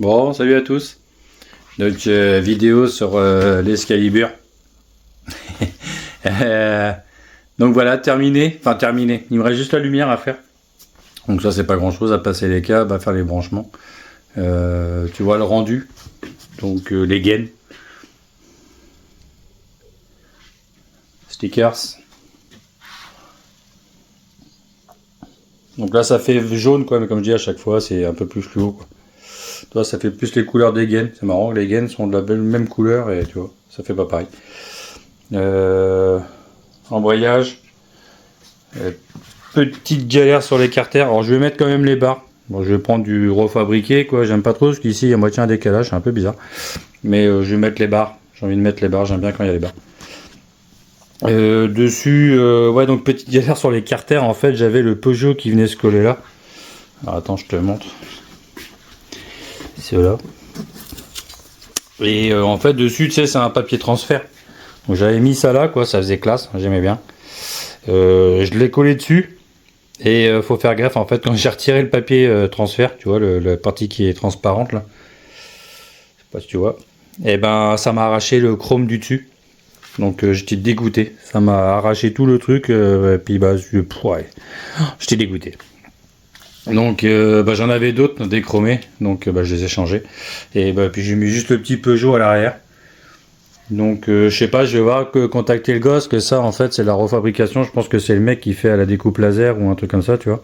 Bon, salut à tous. Donc, vidéo sur l'Excalibur. Donc voilà, terminé. Enfin, terminé. Il me reste juste la lumière à faire. Donc ça, c'est pas grand chose à passer les câbles, à faire les branchements. Tu vois le rendu. Donc les gaines. Stickers. Donc là, ça fait jaune, quoi. Mais comme je dis à chaque fois, c'est un peu plus fluo, quoi. Toi, ça fait plus les couleurs des gaines. C'est marrant, les gaines sont de la même couleur et tu vois, ça fait pas pareil. Embrayage. Petite galère sur les carters. Alors, je vais mettre quand même les barres. Bon, je vais prendre du refabriqué, quoi. J'aime pas trop parce qu'ici, il y a moitié un décalage. C'est un peu bizarre. Mais je vais mettre les barres. J'ai envie de mettre les barres. J'aime bien quand il y a les barres. Dessus, ouais, donc petite galère sur les carters. En fait, j'avais le Peugeot qui venait se coller là. Alors, attends, je te montre. Ceux-là. Et en fait dessus tu sais c'est un papier transfert, donc j'avais mis ça là, quoi, ça faisait classe, j'aimais bien. Je l'ai collé dessus et faut faire gaffe en fait quand j'ai retiré le papier transfert, tu vois la partie qui est transparente là, je sais pas si tu vois, et ben ça m'a arraché le chrome du dessus, donc j'étais dégoûté, ça m'a arraché tout le truc, et puis bah j'étais dégoûté. Donc j'en avais d'autres déchromés, donc je les ai changés. Et puis j'ai mis juste le petit Peugeot à l'arrière. Donc je sais pas, je vais voir contacter le gosse, que ça en fait c'est la refabrication, je pense que c'est le mec qui fait à la découpe laser ou un truc comme ça, tu vois.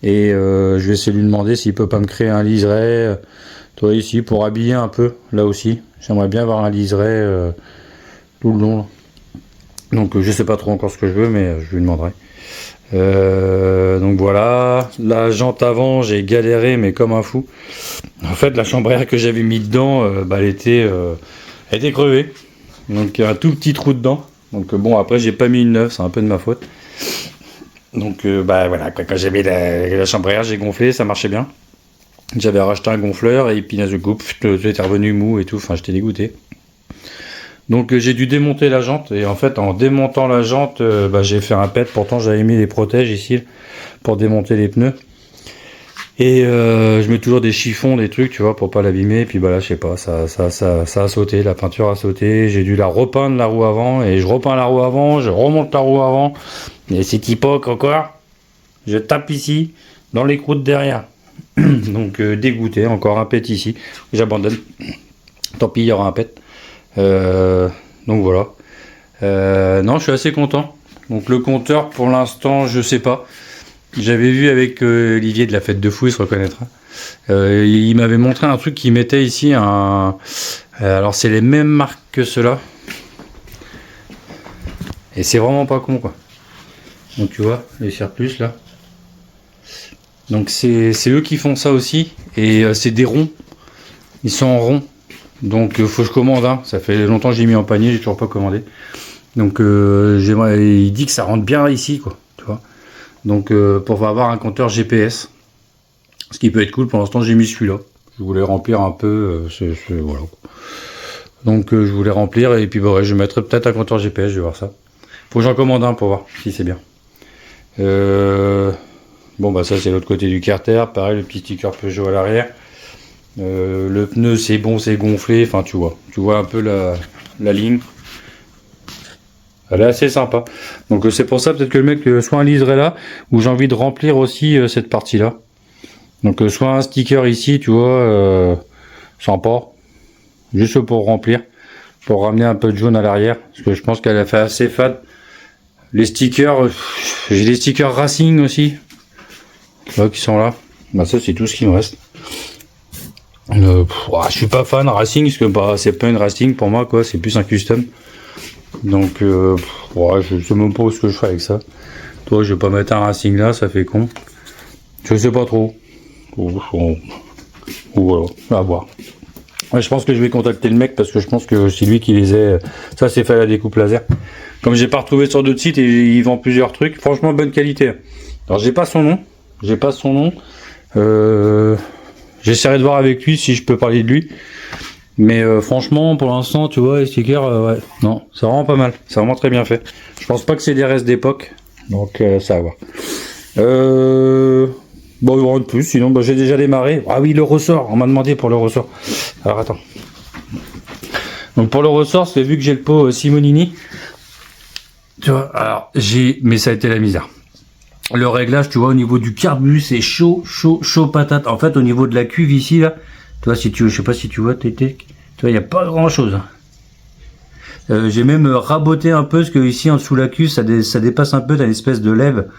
Et je vais essayer de lui demander s'il peut pas me créer un liseré, toi ici, pour habiller un peu, là aussi. J'aimerais bien avoir un liseré tout le long. Là. Donc je sais pas trop encore ce que je veux, mais je lui demanderai. Donc voilà, la jante avant j'ai galéré mais comme un fou. En fait la chambre à air que j'avais mis dedans, elle était crevée, donc un tout petit trou dedans. Donc bon, après j'ai pas mis une neuve, c'est un peu de ma faute. Donc voilà, quand j'avais la chambre à air, j'ai gonflé, ça marchait bien. J'avais racheté un gonfleur et puis de coupe, j'étais revenu mou et tout, enfin j'étais dégoûté. Donc j'ai dû démonter la jante, et en fait en démontant la jante j'ai fait un pet. Pourtant j'avais mis les protèges ici pour démonter les pneus, et je mets toujours des chiffons, des trucs, tu vois, pour pas l'abîmer. Et puis là je sais pas, ça a sauté, la peinture a sauté, j'ai dû la repeindre la roue avant, et je repeins la roue avant, je remonte la roue avant, et c'est hypocrite encore, je tape ici dans les croûtes derrière. Donc dégoûté, encore un pet ici, j'abandonne, tant pis, il y aura un pet. Donc voilà. Non, je suis assez content. Donc le compteur pour l'instant je sais pas. J'avais vu avec Olivier de la fête de fou, il se reconnaîtra. Il m'avait montré un truc qu'il mettait ici, alors c'est les mêmes marques que ceux-là. Et c'est vraiment pas con, quoi. Donc tu vois, les surplus là. Donc c'est eux qui font ça aussi. Et c'est des ronds. Ils sont en rond. Donc faut que je commande, hein. Ça fait longtemps que j'ai mis en panier, j'ai toujours pas commandé. Donc il dit que ça rentre bien ici, quoi, tu vois. Donc pour avoir un compteur GPS, ce qui peut être cool. Pour l'instant j'ai mis celui-là. Je voulais remplir un peu, voilà. Donc je voulais remplir, et puis ouais, je mettrai peut-être un compteur GPS, je vais voir ça. Faut que j'en commande un pour voir si c'est bien. Bon ça c'est l'autre côté du carter, pareil, le petit sticker Peugeot à l'arrière. Le pneu c'est bon, c'est gonflé, enfin tu vois un peu la ligne, elle est assez sympa. Donc c'est pour ça peut-être que le mec soit un liseré là, où j'ai envie de remplir aussi cette partie là. Donc soit un sticker ici, tu vois, sympa, juste pour remplir, pour ramener un peu de jaune à l'arrière, parce que je pense qu'elle a fait assez fade. Les stickers, j'ai des stickers Racing aussi, là, qui sont là. Ça c'est tout ce qui me reste. Je suis pas fan Racing, parce que c'est pas une Racing pour moi, quoi, c'est plus un custom. Donc je sais même pas ce que je fais avec ça. Toi, je vais pas mettre un Racing là, ça fait con. Je sais pas trop. Voilà, à voir. Ouais, je pense que je vais contacter le mec, parce que je pense que c'est lui qui les a. Ça c'est fait à la découpe laser. Comme j'ai pas retrouvé sur d'autres sites, et il vend plusieurs trucs, franchement bonne qualité. Alors j'ai pas son nom. J'essaierai de voir avec lui si je peux parler de lui. Mais franchement, pour l'instant, tu vois, les stickers, ouais, non, c'est vraiment pas mal. C'est vraiment très bien fait. Je pense pas que c'est des restes d'époque. Donc, ça va voir. Bon, il y aura de plus, sinon bah, j'ai déjà démarré. Ah oui, le ressort, on m'a demandé pour le ressort. Alors attends. Donc pour le ressort, c'est vu que j'ai le pot Simonini. Tu vois, alors mais ça a été la misère. Le réglage, tu vois, au niveau du carbu, c'est chaud patate. En fait, au niveau de la cuve ici, là, tu vois, si tu, je sais pas si tu vois, tu vois, il n'y a pas grand chose. J'ai même raboté un peu, parce que ici, en dessous de la cuve, ça dépasse un peu, t'as une espèce de lève.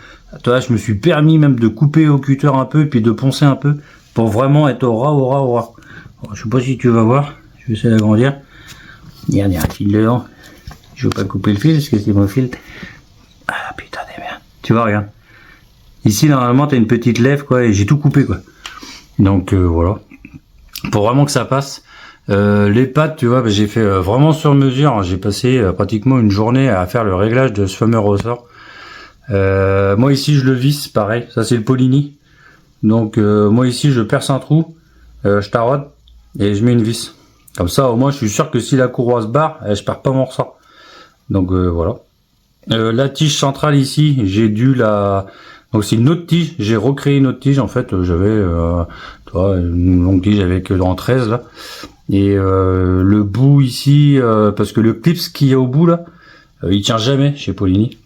Tu vois, je me suis permis même de couper au cutter un peu, puis de poncer un peu, pour vraiment être au ras. Alors, je sais pas si tu vas voir, je vais essayer d'agrandir. Il y a un fil dedans. Je veux pas couper le fil, parce que c'est mon fil. Ah putain de merde. Tu vois, regarde. Ici, normalement, t'as une petite lèvre, quoi, et j'ai tout coupé, quoi. Donc, voilà. Pour vraiment que ça passe. Les pattes, tu vois, bah, j'ai fait vraiment sur mesure. J'ai passé pratiquement une journée à faire le réglage de ce fameux ressort. Moi, ici, je le visse, pareil. Ça, c'est le Polini. Donc, moi, ici, je perce un trou, je taraude, et je mets une vis. Comme ça, au moins, je suis sûr que si la courroie se barre, je perds pas mon ressort. Donc, voilà. La tige centrale, ici, j'ai dû la... Donc c'est une autre tige, j'ai recréé une autre tige en fait, j'avais une longue tige avec en 13 là. Et le bout ici, parce que le clips qu'il y a au bout là, il tient jamais chez Polini.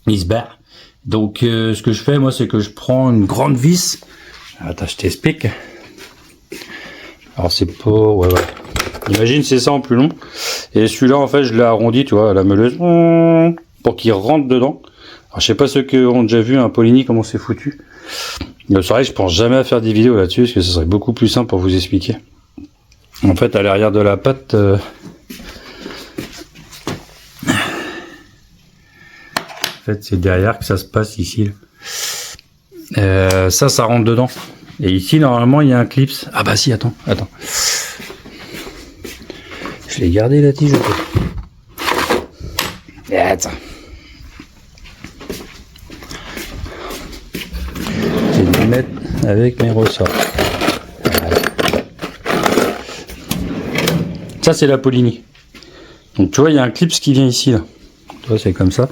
Il se barre. Donc ce que je fais moi c'est que je prends une grande vis. Attends, je t'explique. Alors c'est pas... Ouais. Imagine c'est ça en plus long. Et celui-là en fait je l'ai arrondi, tu vois, à la meuleuse, pour qu'il rentre dedans. Alors, je sais pas ceux qui ont déjà vu un Polini comment c'est foutu. C'est vrai que je pense jamais à faire des vidéos là-dessus parce que ce serait beaucoup plus simple pour vous expliquer. En fait, à l'arrière de la patte, en fait, c'est derrière que ça se passe ici. Ça rentre dedans. Et ici, normalement, il y a un clips. Ah bah si, attends. Je l'ai gardé la tige. Attends. Mettre avec mes ressorts. Voilà. Ça c'est la Polini. Donc tu vois il y a un clips qui vient ici là. Tu vois c'est comme ça.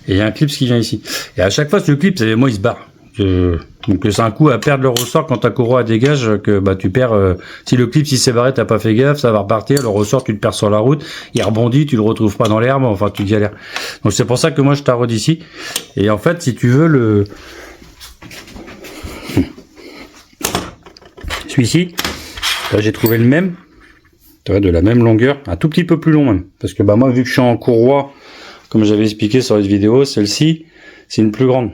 Et il y a un clips qui vient ici. Et à chaque fois ce clip, moi il se barre. Donc c'est un coup à perdre le ressort quand ta courroie dégage que bah tu perds. Si le clip s'il s'est barré, t'as pas fait gaffe, ça va repartir. Le ressort tu le perds sur la route, il rebondit, tu le retrouves pas dans l'herbe, enfin tu galères. Donc c'est pour ça que moi je taraude ici. Et en fait si tu veux celui-ci, là j'ai trouvé le même, tu vois, de la même longueur, un tout petit peu plus long même. Parce que bah moi vu que je suis en courroie, comme j'avais expliqué sur cette vidéo, celle-ci c'est une plus grande.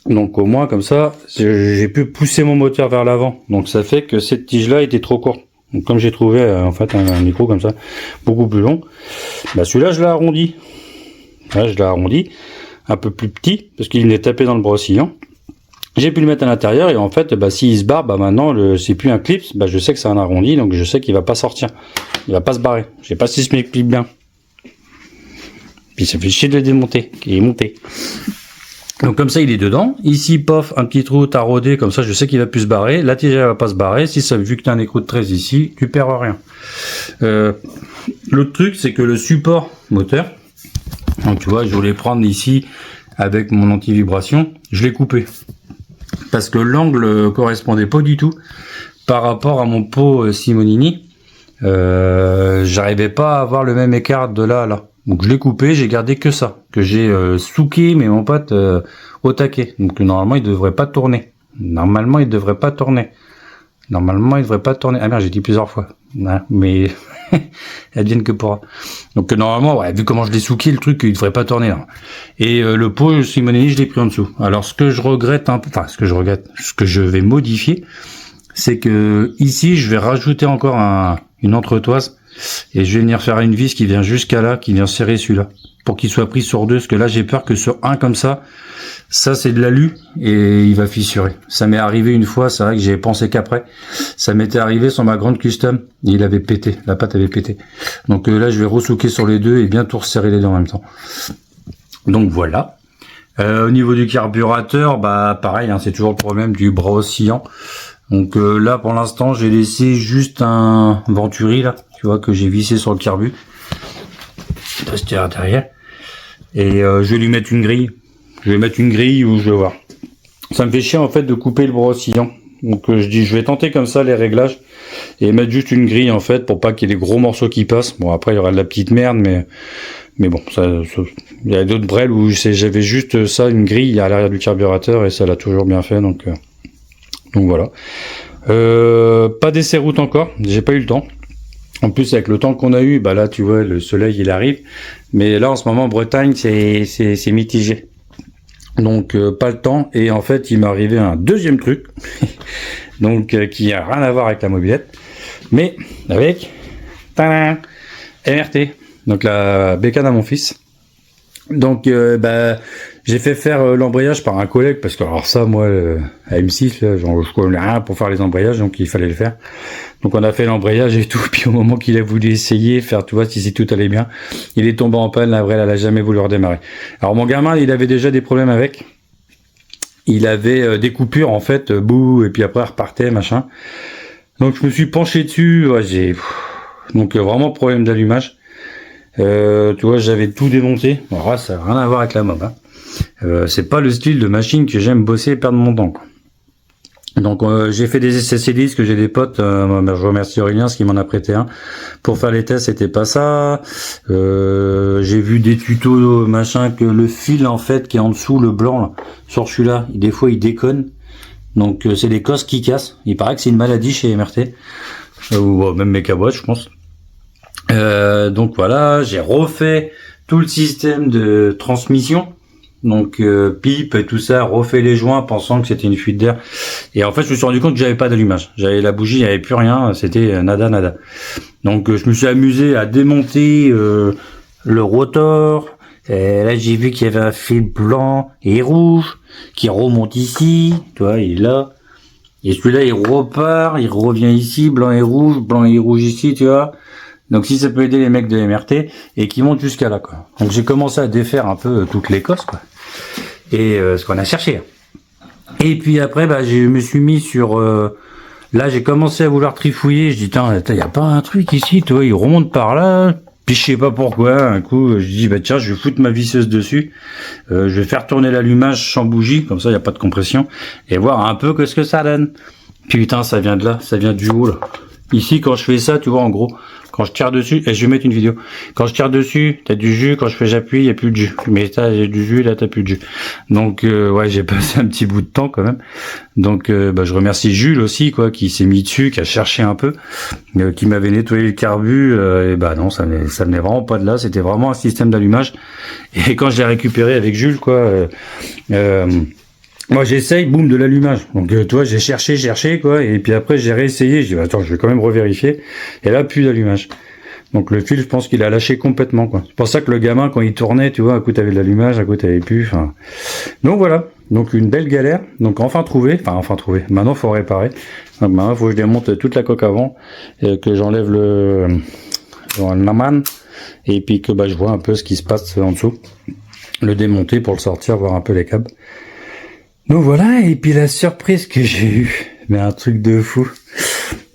Donc au moins comme ça, j'ai pu pousser mon moteur vers l'avant. Donc ça fait que cette tige-là était trop courte. Donc comme j'ai trouvé en fait un micro comme ça, beaucoup plus long, bah celui-là je l'ai arrondi. Là je l'ai arrondi, un peu plus petit, parce qu'il venait taper dans le brossillon. J'ai pu le mettre à l'intérieur et en fait, bah s'il se barre, bah maintenant c'est plus un clip, bah je sais que c'est un arrondi, donc je sais qu'il va pas sortir, il va pas se barrer. Je sais pas si je m'explique bien. Puis ça fait chier de le démonter, qu'il est monté. Donc comme ça il est dedans, ici pof, un petit trou taraudé, comme ça je sais qu'il va plus se barrer, la tige elle va pas se barrer, si ça, vu que tu as un écrou de 13 ici, tu perds rien. L'autre truc c'est que le support moteur, donc tu vois je voulais prendre ici avec mon anti-vibration, je l'ai coupé. Parce que l'angle correspondait pas du tout par rapport à mon pot Simonini, j'arrivais pas à avoir le même écart de là à là. Donc je l'ai coupé, j'ai gardé que ça, que j'ai souqué, mais mon pote au taquet. Donc normalement il devrait pas tourner. Normalement il devrait pas tourner. Ah merde, j'ai dit plusieurs fois. Ouais, mais advienne que pourra. Donc normalement, ouais, vu comment je l'ai souqué, le truc il devrait pas tourner là. Et le pot Simonini, je l'ai pris en dessous. Alors ce que je regrette un peu, ce que je vais modifier, c'est que ici je vais rajouter encore une entretoise. Et je vais venir faire une vis qui vient jusqu'à là, qui vient serrer celui-là, pour qu'il soit pris sur deux, parce que là j'ai peur que sur un comme ça c'est de l'alu et il va fissurer. Ça m'est arrivé une fois, c'est vrai que j'ai pensé qu'après, ça m'était arrivé sur ma grande custom, et il avait pété, la pâte avait pété. Donc là je vais ressouquer sur les deux et bien tout resserrer les deux en même temps. Donc voilà. Au niveau du carburateur, bah pareil, hein, c'est toujours le problème du bras oscillant. Donc là pour l'instant j'ai laissé juste un Venturi là, tu vois, que j'ai vissé sur le carbu. Rester à l'intérieur. Et je vais lui mettre une grille. Je vais mettre une grille où je vais voir. ça me fait chier en fait de couper le brossillon. Donc je dis je vais tenter comme ça les réglages et mettre juste une grille en fait pour pas qu'il y ait des gros morceaux qui passent. Bon après il y aura de la petite merde mais bon il y a d'autres brels où j'avais juste ça, une grille à l'arrière du carburateur et ça l'a toujours bien fait donc voilà. Pas d'essai route encore, j'ai pas eu le temps. En plus avec le temps qu'on a eu, bah là tu vois le soleil il arrive, mais là en ce moment en Bretagne c'est mitigé. Donc pas le temps et en fait il m'est arrivé un deuxième truc donc qui a rien à voir avec la mobilette mais avec tadam, MRT, donc la bécane à mon fils. Donc j'ai fait faire l'embrayage par un collègue parce que alors ça moi à M6 là, genre, je connais rien pour faire les embrayages donc il fallait le faire. Donc on a fait l'embrayage et tout, puis au moment qu'il a voulu essayer, faire tu vois si tout allait bien, il est tombé en panne, la vraie elle a jamais voulu redémarrer. Alors mon gamin il avait déjà des problèmes avec, il avait des coupures en fait, bout, et puis après il repartait machin. Donc je me suis penché dessus, ouais, donc vraiment problème d'allumage. Tu vois j'avais tout démonté, alors là, ça n'a rien à voir avec la mob, hein. C'est pas le style de machine que j'aime bosser et perdre mon temps quoi. Donc j'ai fait des essais disques, que j'ai des potes, je remercie Aurélien, ce qui m'en a prêté un. Pour faire les tests, c'était pas ça. J'ai vu des tutos, machin, que le fil en fait qui est en dessous, le blanc, là, sur celui-là, des fois il déconne. Donc c'est des cosses qui cassent. Il paraît que c'est une maladie chez MRT. Ou même mes cabottes, je pense. Donc voilà, j'ai refait tout le système de transmission. Donc pipe et tout ça, refait les joints pensant que c'était une fuite d'air et en fait je me suis rendu compte que j'avais pas d'allumage, j'avais la bougie, il n'y avait plus rien, c'était nada. Donc je me suis amusé à démonter le rotor et là j'ai vu qu'il y avait un fil blanc et rouge qui remonte ici, tu vois, il est là et celui-là il repart, il revient ici, blanc et rouge ici, tu vois. Donc si ça peut aider les mecs de MRT et qui montent jusqu'à là quoi. Donc j'ai commencé à défaire un peu toutes les cosses quoi. Et ce qu'on a cherché. Et puis après je me suis mis sur là j'ai commencé à vouloir trifouiller, je dis tiens, y a pas un truc ici, toi, il remonte par là. Puis je sais pas pourquoi, un coup je dis tiens, je vais foutre ma visseuse dessus. Je vais faire tourner l'allumage sans bougie, comme ça il y a pas de compression et voir un peu ce que ça donne. Putain, ça vient de là, ça vient du haut là. Ici quand je fais ça, tu vois en gros, quand je tire dessus, et je vais mettre une vidéo. Quand je tire dessus, t'as du jus. Quand je fais j'appuie, il y a plus de jus. Mais t'as du jus, là t'as plus de jus. Donc ouais, j'ai passé un petit bout de temps quand même. Donc je remercie Jules aussi quoi, qui s'est mis dessus, qui a cherché un peu, qui m'avait nettoyé le carbu. Et non, ça venait vraiment pas de là. C'était vraiment un système d'allumage. Et quand je l'ai récupéré avec Jules quoi. Moi j'essaye, boum, de l'allumage. Donc tu vois, j'ai cherché quoi, et puis après j'ai réessayé, je dis attends, je vais quand même revérifier. Et là plus d'allumage. Donc le fil, je pense qu'il a lâché complètement quoi. C'est pour ça que le gamin quand il tournait, tu vois, à coup t'avais de l'allumage, à coup t'avais plus. Enfin. Donc voilà, donc une belle galère. Donc enfin trouvé. Maintenant faut réparer. Donc maintenant faut que je démonte toute la coque avant, et que j'enlève le naman, et puis que je vois un peu ce qui se passe en dessous. Le démonter pour le sortir, voir un peu les câbles. Donc voilà, et puis la surprise que j'ai eue, mais un truc de fou.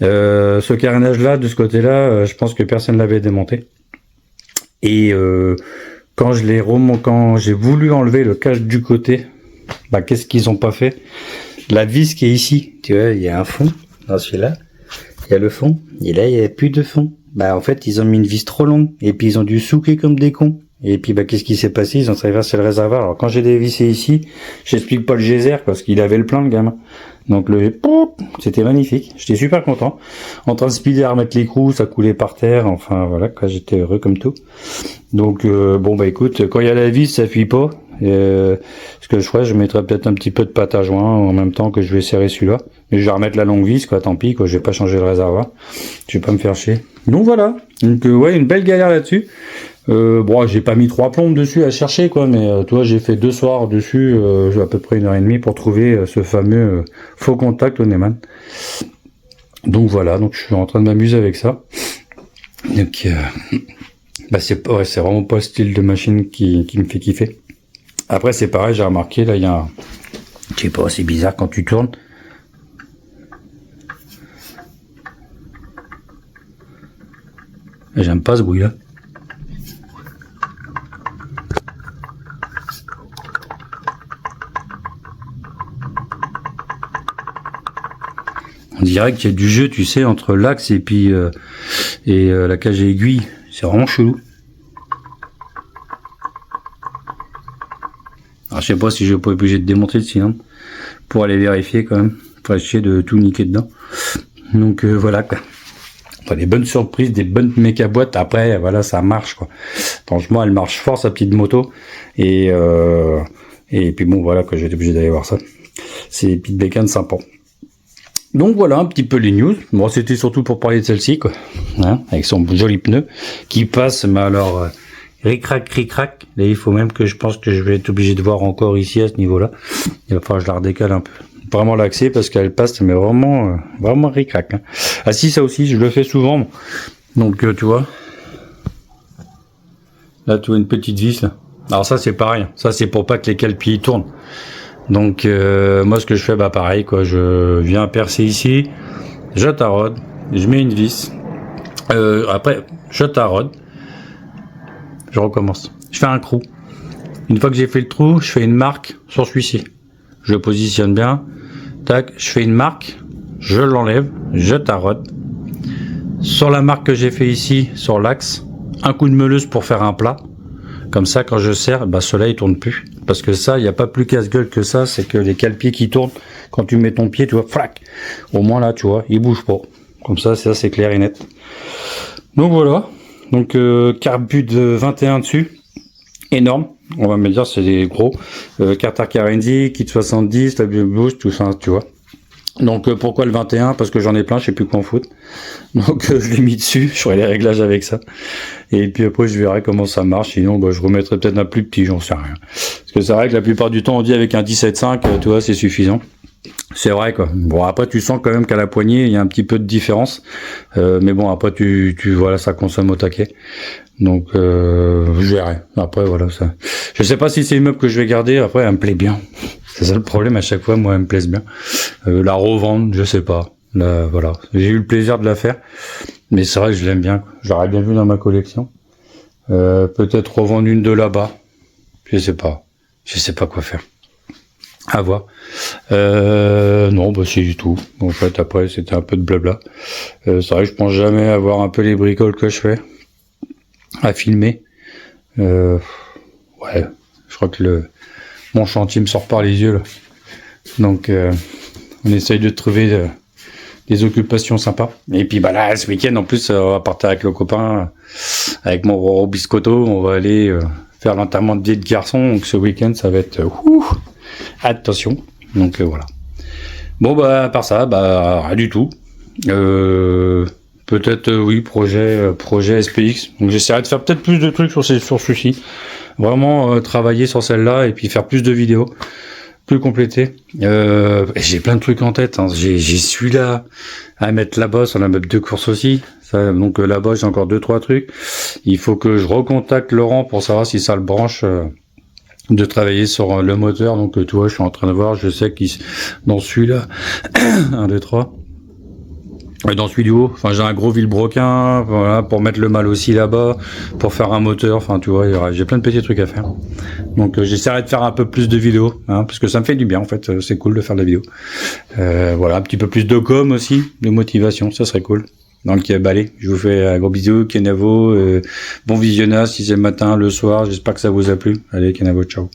Ce carénage là, de ce côté là, je pense que personne l'avait démonté. Et quand j'ai voulu enlever le cache du côté, qu'est-ce qu'ils ont pas fait? La vis qui est ici, tu vois, il y a un fond dans celui-là, il y a le fond, et là il y a plus de fond. En fait ils ont mis une vis trop longue, et puis ils ont dû souquer comme des cons. Et puis qu'est-ce qui s'est passé? Ils ont traversé le réservoir. Alors quand j'ai dévissé ici, j'explique pas le geyser parce qu'il avait le plein le gamin. Donc c'était magnifique. J'étais super content. En train de speeder à remettre l'écrou, ça coulait par terre. Enfin voilà, quoi, j'étais heureux comme tout. Donc écoute, quand il y a la vis, ça fuit pas. Ce que je ferais, je mettrais peut-être un petit peu de pâte à joint en même temps que je vais serrer celui-là. Mais je vais remettre la longue vis, quoi. Tant pis, quoi. Je vais pas changer le réservoir. Je vais pas me faire chier. Donc voilà. Donc ouais, une belle galère là-dessus. J'ai pas mis 3 plombes dessus à chercher quoi, mais toi j'ai fait 2 soirs dessus, à peu près 1h30 pour trouver ce fameux faux contact au Neumann. Donc voilà, donc je suis en train de m'amuser avec ça. Donc c'est vraiment pas le style de machine qui me fait kiffer. Après c'est pareil, j'ai remarqué là il y a je sais pas, c'est bizarre quand tu tournes. J'aime pas ce bruit là. On dirait qu'il y a du jeu, tu sais, entre l'axe et puis la cage à aiguille. C'est vraiment chelou. Alors je sais pas si je vais pas être obligé de démonter le cylindre pour aller vérifier quand même. Pour essayer de tout niquer dedans. Donc voilà quoi. Enfin, des bonnes surprises, des bonnes méca boîtes. Après voilà, ça marche quoi. Franchement, elle marche fort sa petite moto. Et puis bon voilà que j'ai été obligé d'aller voir ça. C'est des petites bécanes sympas. Donc voilà un petit peu les news. Bon, c'était surtout pour parler de celle-ci quoi. Hein, avec son joli pneu qui passe, mais alors ric-rac, ric-rac. Là il faut même que je pense que je vais être obligé de voir encore ici à ce niveau-là. Il va falloir que je la redécale un peu. Vraiment l'axer parce qu'elle passe, mais vraiment ric-rac. Hein. Ah si, ça aussi je le fais souvent. Donc tu vois. Là tu vois une petite vis là. Alors ça c'est pareil. Ça c'est pour pas que les cale-pieds tournent. Donc moi ce que je fais, bah pareil quoi, je viens percer ici, je taraude, je mets une vis, après je taraude, je recommence, je fais un trou. Une fois que j'ai fait le trou, je fais une marque sur celui-ci, je positionne bien, tac, je fais une marque, je l'enlève, je taraude, sur la marque que j'ai fait ici, sur l'axe, un coup de meuleuse pour faire un plat. Comme ça, quand je serre, bah, ceux-là, ils tournent plus. Parce que ça, il n'y a pas plus casse-gueule que ça, c'est que les cale-pieds qui tournent, quand tu mets ton pied, tu vois, flac. Au moins là, tu vois, ils bougent pas. Comme ça, c'est clair et net. Donc voilà. Donc, carbu de 21 dessus. Énorme. On va me dire, c'est des gros. Carter Carenzi, kit 70, la boost, tout ça, tu vois. Donc pourquoi le 21? Parce que j'en ai plein, je sais plus quoi en foutre. Donc je l'ai mis dessus, je ferai les réglages avec ça. Et puis après je verrai comment ça marche. Sinon bah, je remettrai peut-être un plus petit, j'en sais rien. Parce que c'est vrai que la plupart du temps on dit avec un 17.5, tu vois, c'est suffisant. C'est vrai quoi. Bon après tu sens quand même qu'à la poignée il y a un petit peu de différence. Mais bon après tu voilà, ça consomme au taquet. Donc je verrai. Après voilà ça. Je sais pas si c'est une meuble que je vais garder, après elle me plaît bien. C'est ça le problème à chaque fois, moi elle me plaise bien. La revendre, je sais pas. Là, voilà. J'ai eu le plaisir de la faire. Mais c'est vrai que je l'aime bien. J'aurais bien vu dans ma collection. Peut-être revendre une de là-bas. Je sais pas. Je sais pas quoi faire. À voir. Non, bah c'est du tout. En fait, après, c'était un peu de blabla. C'est vrai que je pense jamais avoir un peu les bricoles que je fais à filmer. Ouais. Je crois que mon chantier me sort par les yeux là. Donc on essaye de trouver des occupations sympas. Et puis bah là ce week-end en plus on va partir avec le copain, avec mon Roro Biscotto, on va aller faire l'enterrement de vie de garçon. Donc ce week-end ça va être attention. Donc voilà. Bon bah à part ça, bah rien du tout. Peut-être oui, projet SPX. Donc j'essaierai de faire peut-être plus de trucs sur ceci. Vraiment travailler sur celle-là et puis faire plus de vidéos, plus complétées. J'ai plein de trucs en tête. Hein. J'ai celui-là à mettre là-bas sur la meuble de course aussi. Ça, donc là-bas j'ai encore 2-3 trucs. Il faut que je recontacte Laurent pour savoir si ça le branche de travailler sur le moteur. Donc tu vois, je suis en train de voir. Je sais qu'il dans celui-là 1, 2, 3. Dans ce vidéo, enfin j'ai un gros vilebrequin, voilà, pour mettre le mâle aussi là-bas, pour faire un moteur, enfin tu vois, j'ai plein de petits trucs à faire. Donc j'essaierai de faire un peu plus de vidéos, hein, parce que ça me fait du bien en fait, c'est cool de faire de la vidéo. Voilà, un petit peu plus de com aussi, de motivation, ça serait cool. Donc allez, je vous fais un gros bisou, Kenavo, bon visionnage si c'est le matin, le soir, j'espère que ça vous a plu. Allez Kenavo, ciao.